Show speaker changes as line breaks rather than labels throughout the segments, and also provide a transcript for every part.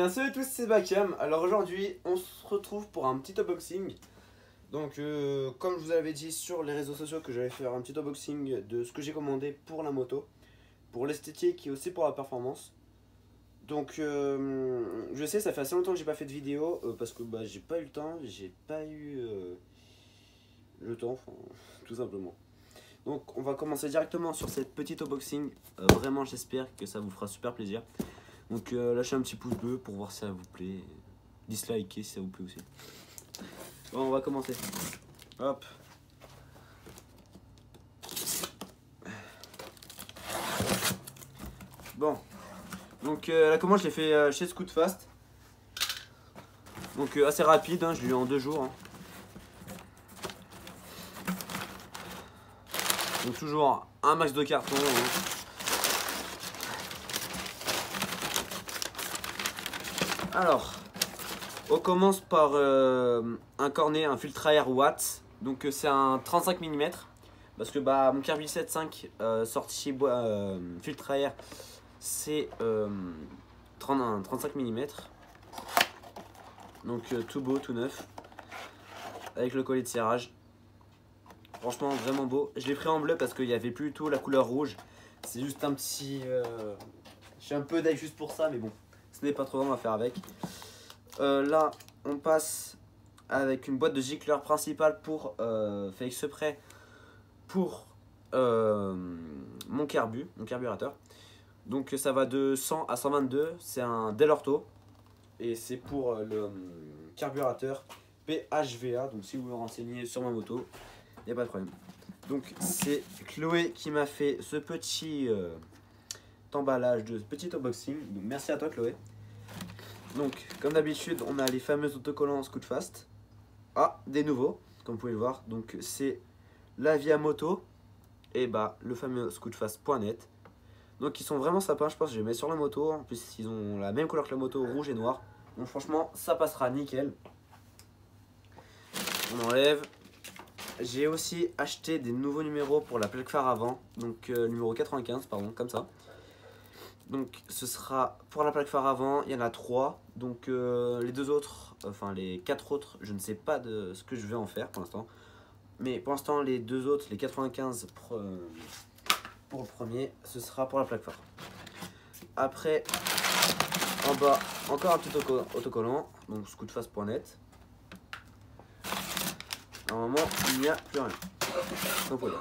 bien, salut à tous, c'est Bakam. Alors aujourd'hui, on se retrouve pour un petit unboxing. Donc, comme je vous avais dit sur les réseaux sociaux que j'allais faire un petit unboxing de ce que j'ai commandé pour la moto, pour l'esthétique et aussi pour la performance. Donc, je sais, ça fait assez longtemps que j'ai pas fait de vidéo parce que bah, j'ai pas eu le temps, j'ai pas eu le temps, tout simplement. Donc, on va commencer directement sur cette petite unboxing. Vraiment, j'espère que ça vous fera super plaisir. Donc lâchez un petit pouce bleu pour voir si ça vous plaît. Dislikez si ça vous plaît aussi. Bon, on va commencer. Hop. Bon. Donc la commande je l'ai fait chez Scootfast. Donc assez rapide, hein, je l'ai eu en 2 jours. Hein. Donc toujours un max de carton. Hein. Alors, on commence par un cornet, un filtre à air Watt. Donc c'est un 35 mm. Parce que bah, mon Kirby 7.5 sorti chez filtre à air, c'est 35 mm. Donc tout beau, tout neuf. Avec le collet de serrage. Franchement vraiment beau. Je l'ai pris en bleu parce qu'il n'y avait plus du tout la couleur rouge. C'est juste un petit... Je suis un peu deg juste pour ça, mais bon. Ce n'est pas trop grave à faire avec. Là, on passe avec une boîte de gicleur principale pour fait exprès pour mon carburateur. Donc ça va de 100 à 122. C'est un Dell'Orto et c'est pour le carburateur PHVA. Donc si vous vous renseignez sur ma moto, il n'y a pas de problème. Donc c'est Chloé qui m'a fait ce petit emballage de ce petit unboxing. Donc merci à toi Chloé. Donc comme d'habitude on a les fameux autocollants Scootfast. Ah, des nouveaux comme vous pouvez le voir. Donc c'est la Via Moto et bah le fameux Scootfast.net. Donc ils sont vraiment sympas, je pense que je les mets sur la moto. En plus ils ont la même couleur que la moto, rouge et noir. Donc franchement ça passera nickel. On enlève. J'ai aussi acheté des nouveaux numéros pour la plaque phare avant. Donc numéro 95 pardon, comme ça. Donc ce sera pour la plaque phare avant, il y en a 3. Donc les 2 autres, enfin les 4 autres, je ne sais pas de ce que je vais en faire pour l'instant. Mais pour l'instant les 2 autres, les 95 pour le premier, ce sera pour la plaque phare. Après, en bas, encore un petit autocollant, donc scootfast.net. Normalement, il n'y a plus rien. Donc voilà.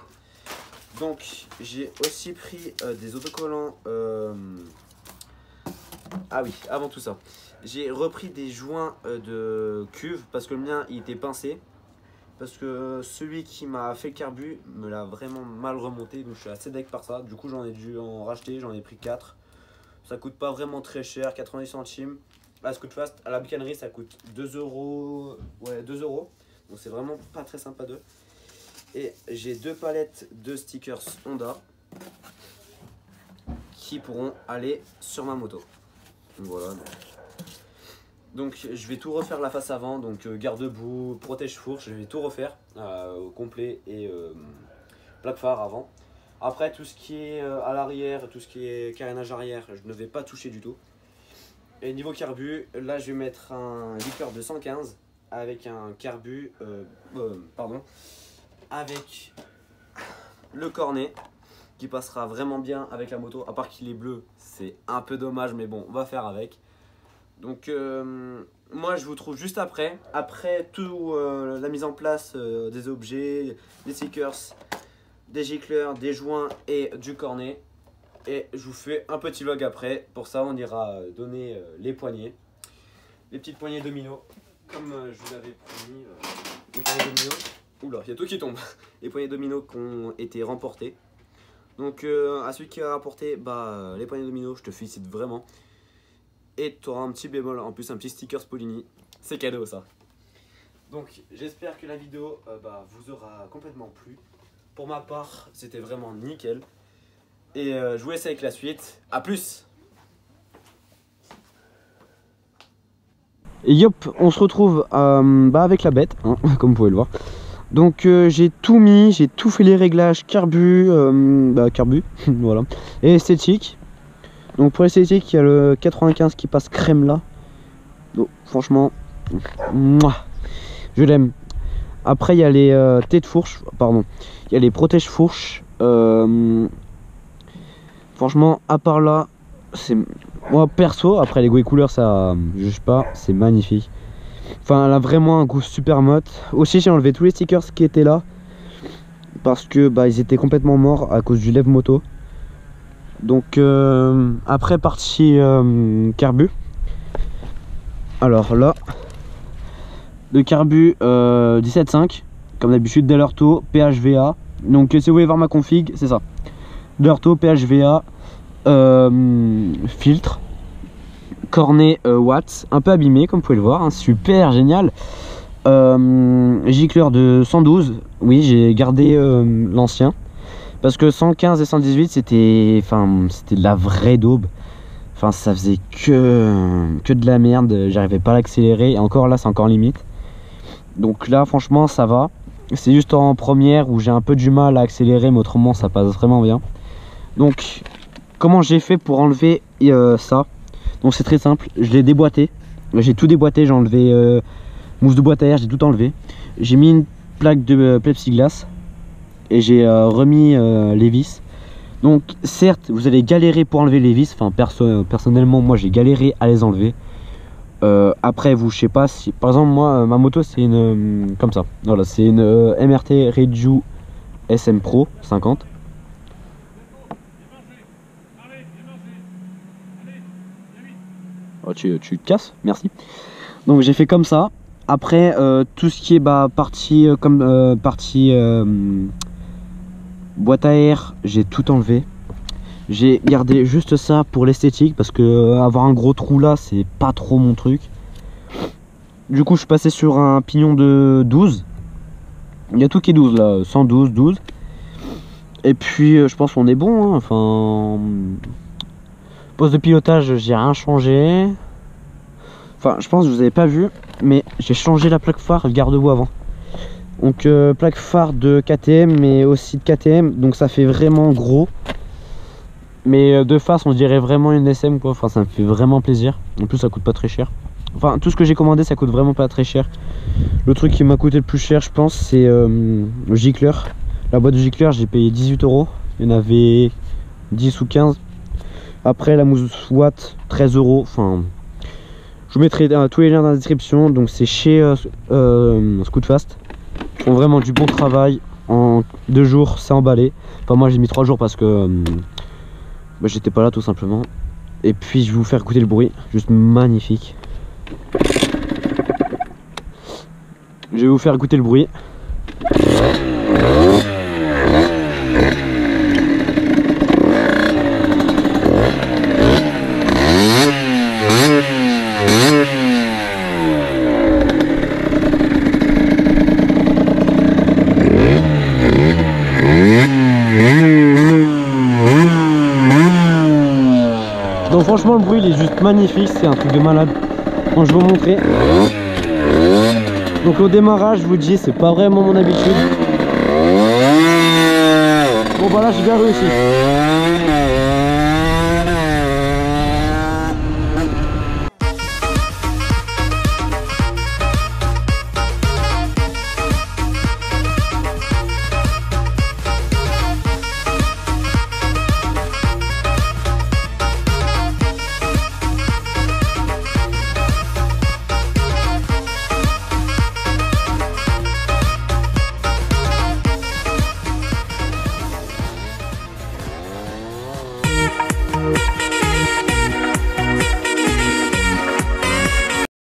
Donc j'ai aussi pris des autocollants. Ah oui, avant tout ça, j'ai repris des joints de cuve parce que le mien il était pincé. Parce que celui qui m'a fait le carbu me l'a vraiment mal remonté. Donc je suis assez deg par ça. Du coup j'en ai dû en racheter, j'en ai pris 4. Ça coûte pas vraiment très cher, 90 centimes. À Scootfast, à la bicanerie ça coûte 2 €. Ouais, 2 €. Donc c'est vraiment pas très sympa d'eux. Et j'ai 2 palettes de stickers Honda qui pourront aller sur ma moto. Donc voilà. Donc je vais tout refaire la face avant. Donc garde-boue, protège-fourche, je vais tout refaire au complet et plaque phare avant. Après tout ce qui est à l'arrière, tout ce qui est carénage arrière, je ne vais pas toucher du tout. Et niveau carbu, là je vais mettre un liqueur de 115 avec un carbu, avec le cornet qui passera vraiment bien avec la moto. À part qu'il est bleu, c'est un peu dommage, mais bon, on va faire avec. Donc moi je vous trouve juste après tout la mise en place des objets, des stickers, des gicleurs, des joints et du cornet. Et je vous fais un petit vlog après. Pour ça on ira donner les poignées, les petites poignées domino. Comme je vous l'avais promis, les poignées domino. Oula, il y a tout qui tombe. Les poignées domino qui ont été remportées. Donc à celui qui a rapporté les poignées domino, je te félicite vraiment. Et tu auras un petit bémol, en plus un petit sticker Spolini. C'est cadeau ça. Donc j'espère que la vidéo vous aura complètement plu. Pour ma part, c'était vraiment nickel. Et je vous laisse avec la suite. A plus.
Et yop, on se retrouve avec la bête, hein, comme vous pouvez le voir. Donc j'ai tout mis, j'ai tout fait les réglages carbu, voilà, et esthétique. Donc pour l'esthétique, il y a le 95 qui passe crème là. Donc franchement, mouah, je l'aime. Après il y a les têtes fourches, pardon, il y a les protège fourches. Franchement, à part là, c'est moi perso. Après les goûts et couleurs, ça, je juge pas, c'est magnifique. Enfin, elle a vraiment un goût super mode. Aussi, j'ai enlevé tous les stickers qui étaient là parce que bah ils étaient complètement morts à cause du lève moto. Donc après partie carbu. Alors là, le carbu 17.5 comme d'habitude, Delorto PHVA. Donc si vous voulez voir ma config, c'est ça. Delorto PHVA, filtre, cornet watts, un peu abîmé comme vous pouvez le voir, hein, super génial. Gicleur de 112, oui j'ai gardé l'ancien parce que 115 et 118 c'était de la vraie daube. Enfin ça faisait que de la merde, j'arrivais pas à l'accélérer et encore là c'est encore limite. Donc là franchement ça va. C'est juste en première où j'ai un peu du mal à accélérer, mais autrement ça passe vraiment bien. Donc comment j'ai fait pour enlever ça? Donc c'est très simple, je l'ai déboîté. J'ai tout déboîté, j'ai enlevé mousse de boîte à air, j'ai tout enlevé. J'ai mis une plaque de plexiglas et j'ai remis les vis. Donc certes vous allez galérer pour enlever les vis. Enfin personnellement moi j'ai galéré à les enlever. Après vous, je sais pas si par exemple moi ma moto c'est une comme ça, voilà, c'est une MRT Reju SM Pro 50. Oh, tu te casses, merci. Donc j'ai fait comme ça. Après tout ce qui est partie partie boîte à air, j'ai tout enlevé. J'ai gardé juste ça pour l'esthétique parce que avoir un gros trou là c'est pas trop mon truc. Du coup je suis passé sur un pignon de 12. Il y a tout qui est 12 là, 112, 12. Et puis je pense qu'on est bon, hein. Enfin, poste de pilotage j'ai rien changé. Enfin je pense que vous avez pas vu, mais j'ai changé la plaque phare et le garde-boue avant. Donc plaque phare de KTM mais aussi de KTM, donc ça fait vraiment gros. Mais de face on dirait vraiment une SM quoi, enfin ça me fait vraiment plaisir. En plus ça coûte pas très cher. Enfin tout ce que j'ai commandé ça coûte vraiment pas très cher. Le truc qui m'a coûté le plus cher je pense c'est le gicleur. La boîte de gicleur j'ai payé 18 €. Il y en avait 10 ou 15. Après la mousse watt 13 €. Enfin je vous mettrai tous les liens dans la description. Donc c'est chez Scootfast. Ils font vraiment du bon travail. En 2 jours c'est emballé. Enfin moi j'ai mis 3 jours parce que j'étais pas là tout simplement. Et puis je vais vous faire écouter le bruit, juste magnifique. Je vais vous faire écouter le bruit. Donc franchement le bruit il est juste magnifique, c'est un truc de malade. Donc je vais vous montrer. Donc au démarrage je vous dis c'est pas vraiment mon habitude. Bon bah là j'ai bien réussi.